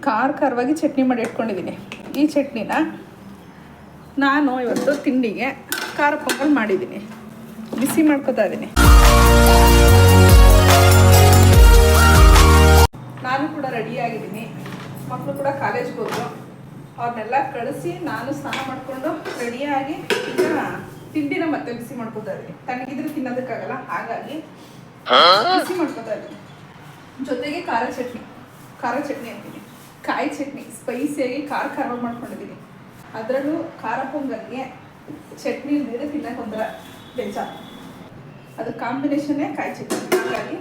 ಖಾರವಾಗಿ ಚಟ್ನಿ ಮಾಡಿ ಇಟ್ಕೊಂಡಿದ್ದೀನಿ. ಈ ಚಟ್ನಿನ ನಾನು ಇವತ್ತು ತಿಂಡಿಗೆ ಖಾರ ಪೊಂಗಲ್ ಮಾಡಿದ್ದೀನಿ, ಬಿಸಿ ಮಾಡ್ಕೊತಾ ಇದ್ದೀನಿ. ನಾನು ಕೂಡ ರೆಡಿಯಾಗಿದ್ದೀನಿ. ಮಕ್ಕಳು ಕೂಡ ಕಾಲೇಜ್ಗೆ ಹೋದ್ರು, ಅವ್ರನ್ನೆಲ್ಲ ಕಳಿಸಿ ನಾನು ಸ್ನಾನ ಮಾಡಿಕೊಂಡು ರೆಡಿಯಾಗಿ ಈಗ ತಿಂಡಿನ ಮತ್ತೆ ಬಿಸಿ ಮಾಡ್ಕೊತಾ ಇದ್ದೀನಿ. ತಣ್ಣಗಿದ್ರೆ ತಿನ್ನೋದಕ್ಕಾಗಲ್ಲ, ಹಾಗಾಗಿ ಬಿಸಿ ಮಾಡ್ಕೊತಾ ಇದ್ದೀನಿ. ಜೊತೆಗೆ ಖಾರ ಚಟ್ನಿ ಅಂತೀನಿ, ಕಾಯಿ ಚಟ್ನಿ ಸ್ಪೈಸಿಯಾಗಿ ಖಾರವಾಗಿ ಮಾಡ್ಕೊಂಡಿದ್ದೀನಿ. ಅದರಲ್ಲೂ ಖಾರ ಪೊಂಗಲ್ಗೆ ಚಟ್ನಿ ಇಲ್ಲದಿದ್ರೆ ತಿನ್ನಕ್ಕೆ ಒಂಥರ ಬೇಜಾರು. ಅದು ಕಾಂಬಿನೇಷನ್ನೇ ಕಾಯಿ ಚಟ್ನಿ, ಹಾಗಾಗಿ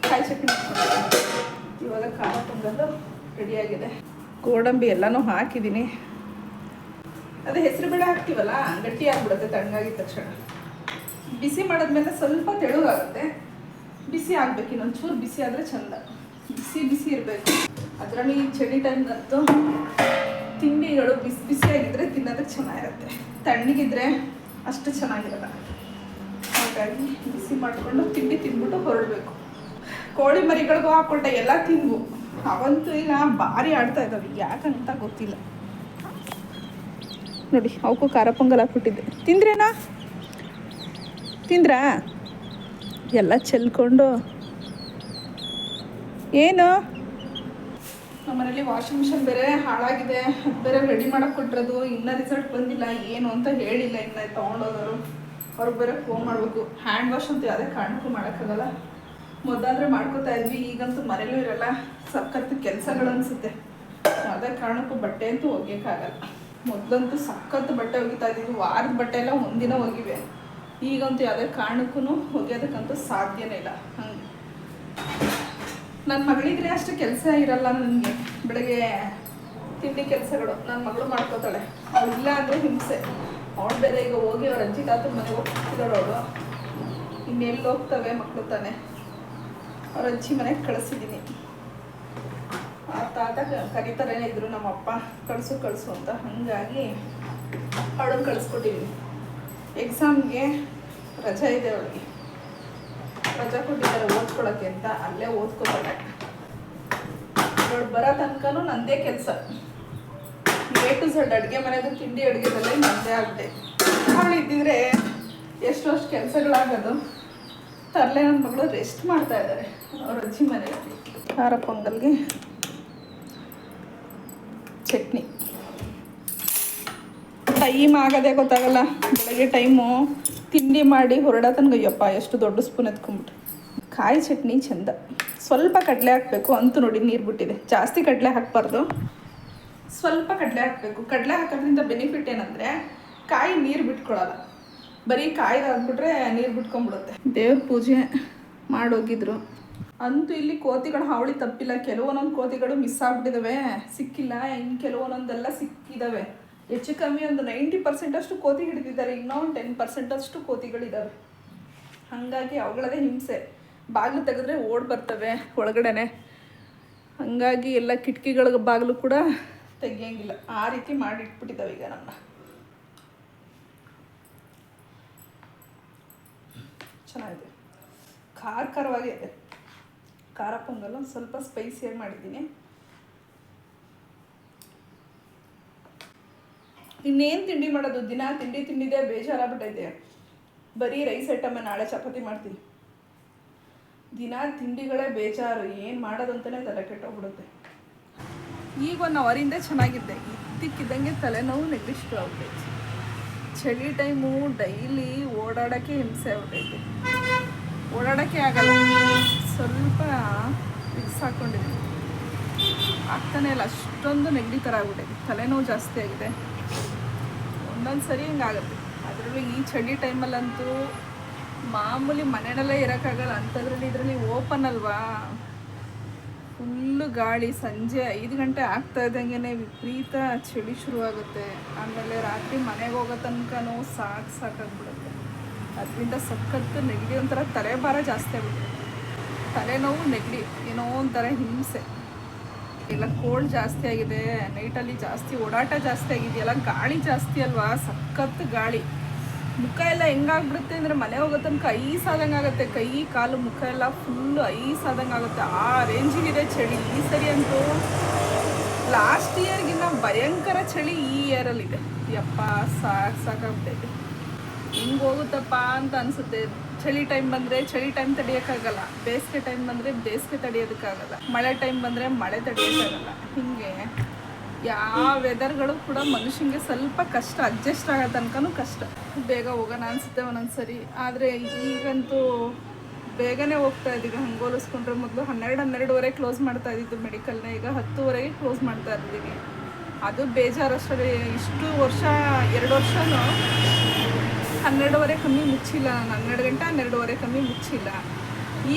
ಕಾಯಿ ಚಟ್ನಿ ಮಾಡ್ಕೊಂಡಿದ್ದೀನಿ. ಇವಾಗ ಖಾರ ಪೊಂಗಲ್ಲು ರೆಡಿಯಾಗಿದೆ. ಗೋಡಂಬಿ ಎಲ್ಲನೂ ಹಾಕಿದ್ದೀನಿ. ಅದೇ ಹೆಸರುಬೇಳೆ ಹಾಕ್ತೀವಲ್ಲ, ಗಟ್ಟಿ ಆಗಿಬಿಡುತ್ತೆ ತಣ್ಣಗಾಗಿದ ತಕ್ಷಣ. ಬಿಸಿ ಮಾಡಿದ್ಮೇಲೆ ಸ್ವಲ್ಪ ತೆಳುಗಾಗುತ್ತೆ. ಬಿಸಿ ಆಗಬೇಕು, ಇನ್ನೊಂಚೂರು ಬಿಸಿ ಆದರೆ ಚೆಂದ. ಬಿಸಿ ಇರಬೇಕು. ಅದರಲ್ಲಿ ಈ ಚಳಿ ಟೈಮ್ಗಂತೂ ತಿಂಡಿಗಳು ಬಿಸಿಯಾಗಿದ್ದರೆ ತಿನ್ನೋದಕ್ಕೆ ಚೆನ್ನಾಗಿರುತ್ತೆ, ತಣ್ಣಗಿದ್ರೆ ಅಷ್ಟು ಚೆನ್ನಾಗಿರಲ್ಲ. ಹಾಗಾಗಿ ಬಿಸಿ ಮಾಡಿಕೊಂಡು ತಿಂಡಿ ತಿಂದ್ಬಿಟ್ಟು ಹೊರಡಬೇಕು. ಕೋಳಿ ಮರಿಗಳಿಗೂ ಹಾಕ್ಕೊಂಡೆ ಎಲ್ಲ ತಿಂದು ಅವಂತೂ ಈಗ ಭಾರಿ ಆಡ್ತಾ ಇದ್ದಾವೆ, ಯಾಕಂತ ಗೊತ್ತಿಲ್ಲ. ನೋಡಿ, ಅವಕ್ಕೂ ಖಾರ ಪೊಂಗಲ್ ಹಾಕ್ಬಿಟ್ಟಿದ್ದೆ. ತಿಂದ್ರಾ ಎಲ್ಲ ಚೆಲ್ಕೊಂಡು. ಏನು ನಮ್ಮನೇಲಿ ವಾಷಿಂಗ್ ಮಿಷಿನ್ ಬೇರೆ ಹಾಳಾಗಿದೆ, ಅದು ಬೇರೆ ರೆಡಿ ಮಾಡೋಕ್ಕೆ ಕೊಟ್ಟಿರೋದು. ಇನ್ನೂ ರಿಸಲ್ಟ್ ಬಂದಿಲ್ಲ, ಏನು ಅಂತ ಹೇಳಿಲ್ಲ. ಇನ್ನು ತೊಗೊಂಡೋದವರು ಅವ್ರಿಗೆ ಬೇರೆ ಫೋನ್ ಮಾಡಬೇಕು. ಹ್ಯಾಂಡ್ ವಾಶ್ ಅಂತೂ ಯಾವುದೇ ಕಾರಣಕ್ಕೂ ಮಾಡೋಕ್ಕಾಗಲ್ಲ. ಮೊದಲಾದರೆ ಮಾಡ್ಕೋತಾ ಇದ್ವಿ, ಈಗಂತೂ ಮನೇಲೂ ಇರಲ್ಲ. ಸಖತ್ತು ಕೆಲಸಗಳು ಅನಿಸುತ್ತೆ. ಯಾವುದೇ ಕಾರಣಕ್ಕೂ ಬಟ್ಟೆ ಅಂತೂ ಒಗೆಯೋಕ್ಕಾಗಲ್ಲ. ಮೊದಲಂತೂ ಸಖತ್ತು ಬಟ್ಟೆ ಒಗಿತಾ ಇದ್ದಿದ್ದು, ವಾರದ ಬಟ್ಟೆ ಎಲ್ಲ ಒಂದಿನ ಒಗಿವೆ. ಈಗಂತೂ ಯಾವುದೇ ಕಾರಣಕ್ಕೂ ಒಗೆಯೋದಕ್ಕಂತೂ ಸಾಧ್ಯನೇ ಇಲ್ಲ. ಹಂಗೆ ನನ್ನ ಮಗಳಿದ್ರೆ ಅಷ್ಟು ಕೆಲಸ ಇರಲ್ಲ ನನಗೆ. ಬೆಳಗ್ಗೆ ತಿಂಡಿ ಕೆಲಸಗಳು ನನ್ನ ಮಗಳು ಮಾಡ್ಕೋತಾಳೆ. ಅವಳು ಇಲ್ಲ ಅಂದರೆ ಹಿಂಸೆ. ಅವಳು ಬೇರೆ ಈಗ ಹೋಗಿ ಅವ್ರ ಅಜ್ಜಿ ತಾತನ ಮನೆಗೆ ಹೋಗ್ತಿದ್ದಾಳು. ಅವಳು ಇನ್ನೆಲ್ಲಿ ಹೋಗ್ತವೆ ಮಕ್ಕಳು ತಾನೆ. ಅವ್ರ ಅಜ್ಜಿ ಮನೆಗೆ ಕಳಿಸಿದ್ದೀನಿ. ಆ ತಾತ ಕರೀತಾರೇ ಇದ್ರು ನಮ್ಮಪ್ಪ, ಕಳಿಸು ಅಂತ. ಹಾಗಾಗಿ ಅವಳನ್ನು ಕಳಿಸ್ಕೊಟ್ಟಿದ್ದೀನಿ. ಎಕ್ಸಾಮ್ಗೆ ರಜೆ ಇದೆ, ಅವಳಿಗೆ ರಜೆ ಕೊಟ್ಟಿದ್ದಾರೆ ಓದ್ಕೊಳ್ಳೋಕ್ಕೆ ಅಂತ. ಅಲ್ಲೇ ಓದ್ಕೋತಾಳೆ. ಅವಳು ಬರೋ ತನಕನೂ ನನ್ನದೇ ಕೆಲಸ. A to Z ಅಡುಗೆ ಮನೆದು ತಿಂಡಿ ಅಡುಗೆದಲ್ಲೇ ನನ್ನದೇ ಆಗುತ್ತೆ. ಅವಳು ಇದ್ದಿದ್ರೆ ಎಷ್ಟು ಕೆಲಸಗಳಾಗೋದು. ತರಲೆ ನನ್ನ ಮಗಳು ರೆಸ್ಟ್ ಮಾಡ್ತಾ ಇದ್ದಾರೆ ಅವ್ರ ಅಜ್ಜಿ ಮನೆಯಲ್ಲಿ. ಖಾರ ಪೊಂಗಲ್ಗೆ ಚಟ್ನಿ ಟೈಮ್ ಆಗೋದೇ ಗೊತ್ತಾಗಲ್ಲ. ಬೆಳಗ್ಗೆ ಟೈಮು ತಿಂಡಿ ಮಾಡಿ ಹೊರಡೋ ತನಕ ಅಯ್ಯಪ್ಪ ಎಷ್ಟು ದೊಡ್ಡ ಸ್ಪೂನ್ ಎತ್ಕೊಂಬಿಟ್ಟು. ಕಾಯಿ ಚಟ್ನಿ ಚೆಂದ. ಸ್ವಲ್ಪ ಕಡಲೆ ಹಾಕಬೇಕು. ಅಂತೂ ನೋಡಿ ನೀರು ಬಿಟ್ಟಿದೆ. ಜಾಸ್ತಿ ಕಡಲೆ ಹಾಕಬಾರ್ದು, ಸ್ವಲ್ಪ ಕಡಲೆ ಹಾಕಬೇಕು. ಕಡಲೆ ಹಾಕೋದ್ರಿಂದ ಬೆನಿಫಿಟ್ ಏನಂದರೆ ಕಾಯಿ ನೀರು ಬಿಟ್ಕೊಳ್ಳಲ್ಲ. ಬರೀ ಕಾಯ್ದಾಗ್ಬಿಟ್ರೆ ನೀರು ಬಿಟ್ಕೊಂಡ್ಬಿಡುತ್ತೆ. ದೇವ್ರ ಪೂಜೆ ಮಾಡೋಗಿದ್ರು. ಅಂತೂ ಇಲ್ಲಿ ಕೋತಿಗಳು ಹಾವಳಿ ತಪ್ಪಿಲ್ಲ. ಕೆಲವೊಂದೊಂದು ಕೋತಿಗಳು ಮಿಸ್ ಆಗಿಬಿಟ್ಟಿದ್ದಾವೆ, ಸಿಕ್ಕಿಲ್ಲ. ಇನ್ನು ಕೆಲವೊಂದೊಂದೆಲ್ಲ ಸಿಕ್ಕಿದ್ದಾವೆ. ಹೆಚ್ಚು ಕಮ್ಮಿ ಒಂದು 90% ಅಷ್ಟು ಕೋತಿ ಹಿಡಿದಿದ್ದಾರೆ. ಇನ್ನೂ ಒಂದು 10% ಅಷ್ಟು ಕೋತಿಗಳಿದ್ದಾವೆ. ಹಾಗಾಗಿ ಅವುಗಳದೇ ಹಿಂಸೆ. ಬಾಗಿಲು ತೆಗೆದ್ರೆ ಓಡಿ ಬರ್ತವೆ ಒಳಗಡೆನೆ. ಹಾಗಾಗಿ ಎಲ್ಲ ಕಿಟಕಿಗಳ ಬಾಗಿಲು ಕೂಡ ತೆಗಿಯೋಂಗಿಲ್ಲ. ಆ ರೀತಿ ಮಾಡಿಟ್ಬಿಟ್ಟಿದ್ದಾವೆ ಈಗ ನಮ್ಮ. ಚೆನ್ನಾಗಿದೆ, ಖಾರವಾಗಿದೆ. ಖಾರ ಪೊಂಗಲ್ ಸ್ವಲ್ಪ ಸ್ಪೈಸಿಯಾಗಿ ಮಾಡಿದ್ದೀನಿ. ಇನ್ನೇನು ತಿಂಡಿ ಮಾಡೋದು? ದಿನ ತಿಂಡಿದೇ ಬೇಜಾರಾಗ್ಬಿಟ್ಟೈತೆ. ಬರೀ ರೈಸ್ ಐಟಮೇ. ನಾಳೆ ಚಪಾತಿ ಮಾಡ್ತೀನಿ. ದಿನ ತಿಂಡಿಗಳೇ ಬೇಜಾರು. ಏನು ಮಾಡೋದು ಅಂತಲೇ ತಲೆ ಕೆಟ್ಟೋಗ್ಬಿಡುತ್ತೆ. ಈಗ 1 ಅವರಿಂದ ಚೆನ್ನಾಗಿದ್ದೆ, ಇದ್ದಕ್ಕಿದ್ದಂಗೆ ತಲೆನೋವು ನೆಗ್ಲಿಷ್ಟು ಆಗ್ಬಿಟ್ಟೈತೆ. ಚಳಿ ಟೈಮು ಡೈಲಿ ಓಡಾಡೋಕ್ಕೆ ಹಿಂಸೆ ಆಗ್ಬಿಟ್ಟೈತೆ. ಓಡಾಡೋಕ್ಕೆ ಆಗಲ್ಲ. ಸ್ವಲ್ಪ ವಿಕ್ಸ್ ಹಾಕ್ಕೊಂಡಿದ್ದೀನಿ, ಆಗ್ತಾನೆ ಇಲ್ಲ. ಅಷ್ಟೊಂದು ನೆಗಡಿ ಥರ ಆಗ್ಬಿಟ್ಟೈತೆ. ತಲೆನೋವು ಜಾಸ್ತಿ ಆಗಿದೆ. ಒಂದೊಂದು ಸರಿ ಹಿಂಗಾಗುತ್ತೆ. ಅದರಲ್ಲೂ ಈ ಚಳಿ ಟೈಮಲ್ಲಂತೂ ಮಾಮೂಲಿ ಮನೆಯಲ್ಲೇ ಇರೋಕ್ಕಾಗಲ್ಲ. ಅಂಥದ್ರಲ್ಲಿ ಇದರಲ್ಲಿ ಓಪನ್ ಅಲ್ವಾ, ಫುಲ್ಲು ಗಾಳಿ. ಸಂಜೆ 5 ಗಂಟೆ ಆಗ್ತಾ ಇದ್ದಂಗೆ ವಿಪರೀತ ಚಳಿ ಶುರುವಾಗುತ್ತೆ. ಆಮೇಲೆ ರಾತ್ರಿ ಮನೆಗೆ ಹೋಗೋ ತನಕನೂ ಸಾಕಾಗ್ಬಿಡುತ್ತೆ. ಅದರಿಂದ ಸಖತ್ತು ನೆಗಡಿ, ಒಂಥರ ತಲೆಭಾರ ಜಾಸ್ತಿ ಆಗ್ಬಿಡುತ್ತೆ. ತಲೆನೋವು, ನೆಗಡಿ, ಏನೋ ಒಂಥರ ಹಿಂಸೆ. ಎಲ್ಲ ಕೋಲ್ಡ್ ಜಾಸ್ತಿ ಆಗಿದೆ. ನೈಟಲ್ಲಿ ಜಾಸ್ತಿ ಓಡಾಟ ಜಾಸ್ತಿ ಆಗಿದೆಯಲ್ಲ, ಗಾಳಿ ಜಾಸ್ತಿ ಅಲ್ವಾ, ಸಖತ್ತು ಗಾಳಿ. ಮುಖ ಎಲ್ಲ ಹೆಂಗಾಗ್ಬಿಡುತ್ತೆ ಅಂದರೆ ಮನೆ ಹೋಗೋ ತನಕ ಐಸಾದಂಗೆ ಆಗುತ್ತೆ. ಕೈ ಕಾಲು ಮುಖ ಎಲ್ಲ ಫುಲ್ಲು ಐಸಾದಂಗೆ ಆಗುತ್ತೆ. ಆ ರೇಂಜಿಗಿದೆ ಚಳಿ ಈ ಸರಿ ಅಂತೂ. ಲಾಸ್ಟ್ ಇಯರ್ಗಿನ್ನ ಭಯಂಕರ ಚಳಿ ಈ ಇಯರಲ್ಲಿದೆ. ಯಪ್ಪ ಸಾಕಾಗ್ಬಿಟ್ಟೈತೆ. ಹಿಂಗೆ ಹೋಗುತ್ತಪ್ಪ ಅಂತ ಅನಿಸುತ್ತೆ. ಚಳಿ ಟೈಮ್ ಬಂದರೆ ಚಳಿ ಟೈಮ್ ತಡೆಯೋಕ್ಕಾಗಲ್ಲ, ಬೇಸಿಗೆ ಟೈಮ್ ಬಂದರೆ ಬೇಸಿಗೆ ತಡೆಯೋದಕ್ಕಾಗಲ್ಲ, ಮಳೆ ಟೈಮ್ ಬಂದರೆ ಮಳೆ ತಡೆಯೋಕ್ಕಾಗಲ್ಲ. ಹೀಗೆ ಯಾವ ವೆದರ್ಗಳು ಕೂಡ ಮನುಷ್ಯನಿಗೆ ಸ್ವಲ್ಪ ಕಷ್ಟ, ಅಡ್ಜಸ್ಟ್ ಆಗೋ ತನಕನೂ ಕಷ್ಟ. ಬೇಗ ಹೋಗೋಣ ಅನಿಸುತ್ತೆ ಒಂದೊಂದು ಸರಿ. ಆದರೆ ಈಗಂತೂ ಬೇಗನೆ ಹೋಗ್ತಾ ಇದ್ದೀವಿ. ಹಂಗೆ ಹೋಲಿಸ್ಕೊಂಡ್ರೆ ಮೊದಲು 12-12ವರೆಗೆ ಕ್ಲೋಸ್ ಮಾಡ್ತಾ ಇದ್ದಿದ್ದು ಮೆಡಿಕಲ್ನ, ಈಗ 10ವರೆಗೆ ಕ್ಲೋಸ್ ಮಾಡ್ತಾ ಇದ್ದೀವಿ. ಅದು ಬೇಜಾರಷ್ಟೇ. ಇಷ್ಟು ವರ್ಷ 2 ವರ್ಷನೂ 12ವರೆ ಕಮ್ಮಿ ಮುಚ್ಚಿಲ್ಲ ನಾನು. 12 ಗಂಟೆ 12ವರೆ ಕಮ್ಮಿ ಮುಚ್ಚಿಲ್ಲ.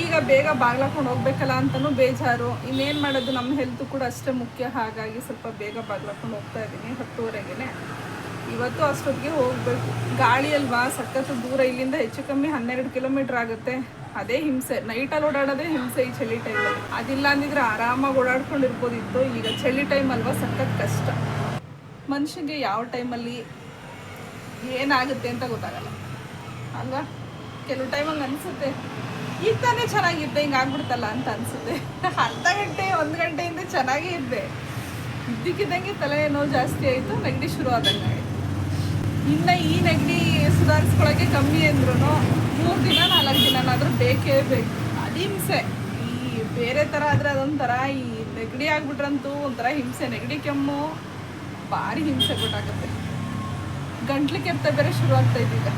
ಈಗ ಬೇಗ ಬಾಗ್ಲಾಕೊಂಡು ಹೋಗ್ಬೇಕಲ್ಲ ಅಂತಲೂ ಬೇಜಾರು. ಇನ್ನೇನು ಮಾಡೋದು, ನಮ್ಮ ಹೆಲ್ತು ಕೂಡ ಅಷ್ಟೇ ಮುಖ್ಯ. ಹಾಗಾಗಿ ಸ್ವಲ್ಪ ಬೇಗ ಬಾಗ್ಲಾಕೊಂಡು ಹೋಗ್ತಾ ಇದ್ದೀನಿ 10ವರೆಗೆ. ಇವತ್ತು ಅಷ್ಟೊತ್ತಿಗೆ ಹೋಗಬೇಕು. ಗಾಳಿ ಅಲ್ವಾ, ಸಖತ್ತು ದೂರ, ಇಲ್ಲಿಂದ ಹೆಚ್ಚು ಕಮ್ಮಿ 12 ಕಿಲೋಮೀಟ್ರ್ ಆಗುತ್ತೆ. ಅದೇ ಹಿಂಸೆ. ನೈಟಲ್ಲಿ ಓಡಾಡೋದೇ ಹಿಂಸೆ ಈ ಚಳಿ ಟೈಮಲ್ಲಿ. ಅದಿಲ್ಲ ಅಂದಿದ್ರೆ ಆರಾಮಾಗಿ ಓಡಾಡ್ಕೊಂಡಿರ್ಬೋದಿತ್ತು. ಈಗ ಚಳಿ ಟೈಮ್ ಅಲ್ವಾ, ಸಖತ್ ಕಷ್ಟ. ಮನುಷ್ಯನಿಗೆ ಯಾವ ಟೈಮಲ್ಲಿ ಏನಾಗುತ್ತೆ ಅಂತ ಗೊತ್ತಾಗಲ್ಲ ಅಲ್ವಾ. ಕೆಲವು ಟೈಮ್ ಹಂಗೆ ಅನಿಸುತ್ತೆ, ಈಗ ತಾನೇ ಚೆನ್ನಾಗಿದ್ದೆ, ಹಿಂಗೆ ಆಗ್ಬಿಡ್ತಲ್ಲ ಅಂತ ಅನಿಸುತ್ತೆ. ಅರ್ಧ ಗಂಟೆ 1 ಗಂಟೆಯಿಂದ ಚೆನ್ನಾಗೇ ಇದ್ದೆ, ಇದ್ದಕ್ಕಿದ್ದಂಗೆ ತಲೆ ನೋವು ಜಾಸ್ತಿ ಆಯಿತು, ನೆಗಡಿ ಶುರು ಆದಂಗೆ ಆಯಿತು. ಇನ್ನು ಈ ನೆಗಡಿ ಸುಧಾರಿಸ್ಕೊಳ್ಳೋಕ್ಕೆ ಕಮ್ಮಿ ಅಂದ್ರೂ 3 ದಿನ 4 ದಿನನಾದರೂ ಬೇಕೇ ಬೇಕು. ಅದು ಹಿಂಸೆ. ಈ ಬೇರೆ ಥರ ಆದರೆ ಅದೊಂಥರ, ಈ ನೆಗಡಿ ಆಗಿಬಿಟ್ರಂತೂ ಒಂಥರ ಹಿಂಸೆ. ನೆಗಡಿ ಕೆಮ್ಮು ಭಾರಿ ಹಿಂಸೆ ಕೊಟ್ಟಾಗುತ್ತೆ. ಗಂಟ್ಲು ಕೆರೆತ ಬೇರೆ ಶುರು ಆಗ್ತಾಯಿದೆ. ಈಗ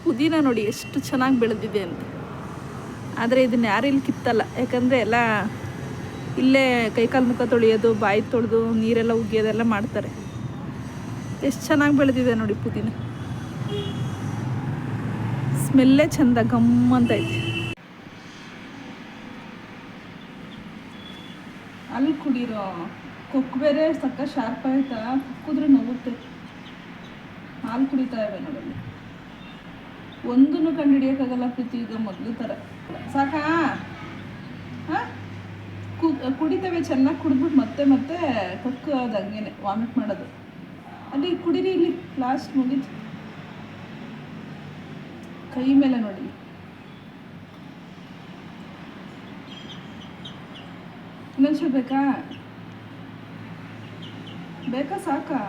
ಪುದೀನ ನೋಡಿ ಎಷ್ಟು ಚೆನ್ನಾಗಿ ಬೆಳೆದಿದೆ ಅಂತ. ಆದರೆ ಇದನ್ನು ಯಾರು ಇಲ್ಲಿ ಕಿತ್ತಲ್ಲ, ಯಾಕಂದರೆ ಎಲ್ಲ ಇಲ್ಲೇ ಕೈಕಾಲು ಮುಖ ತೊಳೆಯೋದು, ಬಾಯಿ ತೊಳೆದು ನೀರೆಲ್ಲ ಉಗಿಯೋದೆಲ್ಲ ಮಾಡ್ತಾರೆ. ಎಷ್ಟು ಚೆನ್ನಾಗಿ ಬೆಳೆದಿದೆ ನೋಡಿ ಪುದೀನ. ಸ್ಮೆಲ್ಲೇ ಚಂದ, ಗಮ್ಮಂತ ಐತಿ. ಅಲ್ಲಿ ಕುಡೀರೋ ಕೊಕ್ಕು ಬೇರೆ ಸಕ್ಕ ಶಾರ್ಪ್ ಆಯ್ತಾ, ಕುಕ್ಕಿದ್ರೆ ನೋಗುತ್ತೆ. ಹಾಲು ಕುಡಿತಾ ಇವೆ ನೋಡಲ್ಲಿ. ಒಂದನ್ನು ಕಂಡು ಹಿಡಿಯೋಕ್ಕಾಗಲ್ಲ ಪ್ರೀತಿ ಈಗ ಮೊದಲು ಥರ. ಸಾಕಾ? ಹಾಂ, ಕುಡಿತೇವೆ ಚೆನ್ನಾಗಿ. ಕುಡಿದ್ಬಿಟ್ಟು ಮತ್ತೆ ಮತ್ತೆ ಕೊಕ್ಕು ಅದು ಹಂಗೇನೆ ವಾಮಿಟ್ ಮಾಡೋದು. ಅಲ್ಲಿ ಕುಡೀರಿ, ಇಲ್ಲಿ ಲಾಸ್ಟ್ ಮುಗಿತು. ಕೈ ಮೇಲೆ ನೋಡಿ. ಇನ್ನೊಂದು ಬೇಕಾ? ಬೇಕಾ ಸಾಕಾ?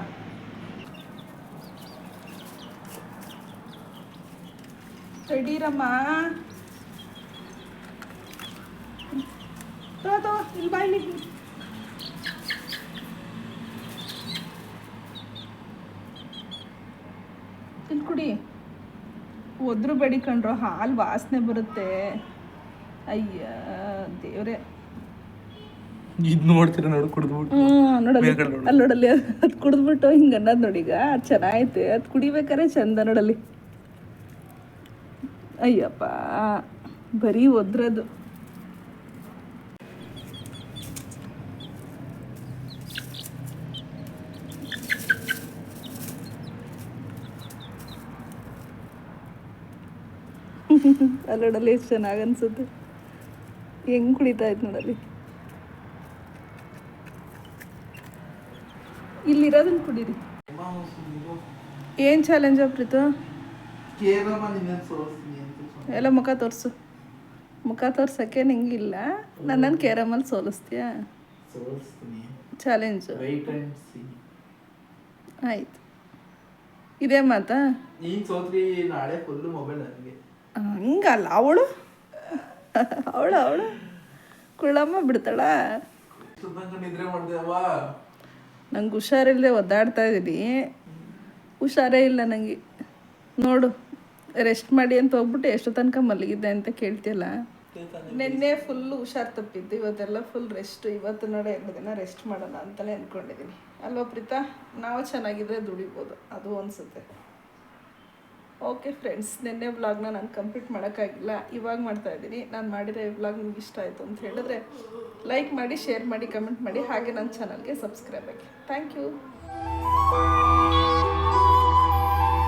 ತಡೀರಮ್ಮ, ಇಲ್ಲಿ ಬಾಯ್ಲಿ. ಇಲ್ಲಿ ಕುಡಿ. ಒದ್ರು ಬೇಡಿಕೊಂಡ್ರು ಹಾಲು ವಾಸನೆ ಬರುತ್ತೆ. ಅಯ್ಯ ದೇವ್ರೆ, ಇದು ನೋಡ್ತೀರ ನೋಡು, ಕುಡಿದ್ಬಿಟ್ಟು ನೋಡಲ್ಲಿ ಅಲ್ಲಿ ನೋಡಲ್ಲಿ ಅದು ಕುಡಿದ್ಬಿಟ್ಟು ಹಿಂಗೆ ಅನ್ನೋದು ನೋಡಿ. ಈಗ ಅದು ಚೆನ್ನಾಗೈತೆ, ಅದು ಕುಡಿಬೇಕಾರೆ ಚಂದ ನೋಡಲ್ಲಿ. ಅಯ್ಯಪ್ಪ, ಬರೀ ಒದ್ರದು. ಅಲ್ಲಿ ನೋಡಲ್ಲಿ ಎಷ್ಟು ಚೆನ್ನಾಗಿ ಅನ್ಸುತ್ತೆ. ಹೆಂಗೆ ಕುಡಿತಾ ಇತ್ತು ನೋಡಲ್ಲಿ. ಇಲ್ಲಿರೋದನ್ನ ಕುಡೀರಿ. ಏನು ಚಾಲೆಂಜ್ ಪ್ರೀತು? ಎಲ್ಲ ಮುಖ ತೋರಿಸು. ಮುಖ ತೋರ್ಸೋಕ್ಕೆ ನಿಂಗಿಲ್ಲ, ನನ್ನನ್ನು ಕೇರಮಲ್ಲಿ ಸೋಲಿಸ್ತೀಯಾ? ಚಾಲೆಂಜು ಆಯ್ತು. ಇದೇ ಮಾತಾ? ಹಂಗಲ್ಲ, ಅವಳು ಕುಳ್ಳಮ್ಮ ಬಿಡ್ತಾಳ. ನಂಗೆ ಹುಷಾರಿಲ್ಲದೆ ಒದ್ದಾಡ್ತಾ ಇದ್ದೀನಿ. ಹುಷಾರೇ ಇಲ್ಲ ನನಗೆ. ನೋಡು, ರೆಸ್ಟ್ ಮಾಡಿ ಅಂತ ಹೋಗ್ಬಿಟ್ಟು ಎಷ್ಟು ತನಕ ಮಲಗಿದ್ದೆ ಅಂತ ಕೇಳ್ತಿಯಲ್ಲ. ನಿನ್ನೆ ಫುಲ್ಲು ಹುಷಾರು ತಪ್ಪಿದ್ದು, ಇವತ್ತೆಲ್ಲ ಫುಲ್ ರೆಸ್ಟ್. ಇವತ್ತು ನೋಡಿ 2 ದಿನ ರೆಸ್ಟ್ ಮಾಡೋಣ ಅಂತಲೇ ಅಂದ್ಕೊಂಡಿದ್ದೀನಿ. ಅಲ್ವಾ ಪ್ರೀತಾ? ನಾವು ಚೆನ್ನಾಗಿದ್ರೆ ದುಡಿಬೋದು, ಅದು ಅನಿಸುತ್ತೆ. ಓಕೆ ಫ್ರೆಂಡ್ಸ್, ನಿನ್ನೆ ವ್ಲಾಗ್ನ ನಾನು ಕಂಪ್ಲೀಟ್ ಮಾಡೋಕ್ಕಾಗಿಲ್ಲ, ಇವಾಗ ಮಾಡ್ತಾಯಿದ್ದೀನಿ. ನಾನು ಮಾಡಿರೋ ಈ ವ್ಲಾಗ್ ನಿಮ್ಗೆ ಇಷ್ಟ ಆಯಿತು ಅಂತ ಹೇಳಿದ್ರೆ ಲೈಕ್ ಮಾಡಿ, ಶೇರ್ ಮಾಡಿ, ಕಮೆಂಟ್ ಮಾಡಿ, ಹಾಗೆ ನನ್ನ ಚಾನಲ್ಗೆ ಸಬ್ಸ್ಕ್ರೈಬ್ ಆಗಿ. Thank you.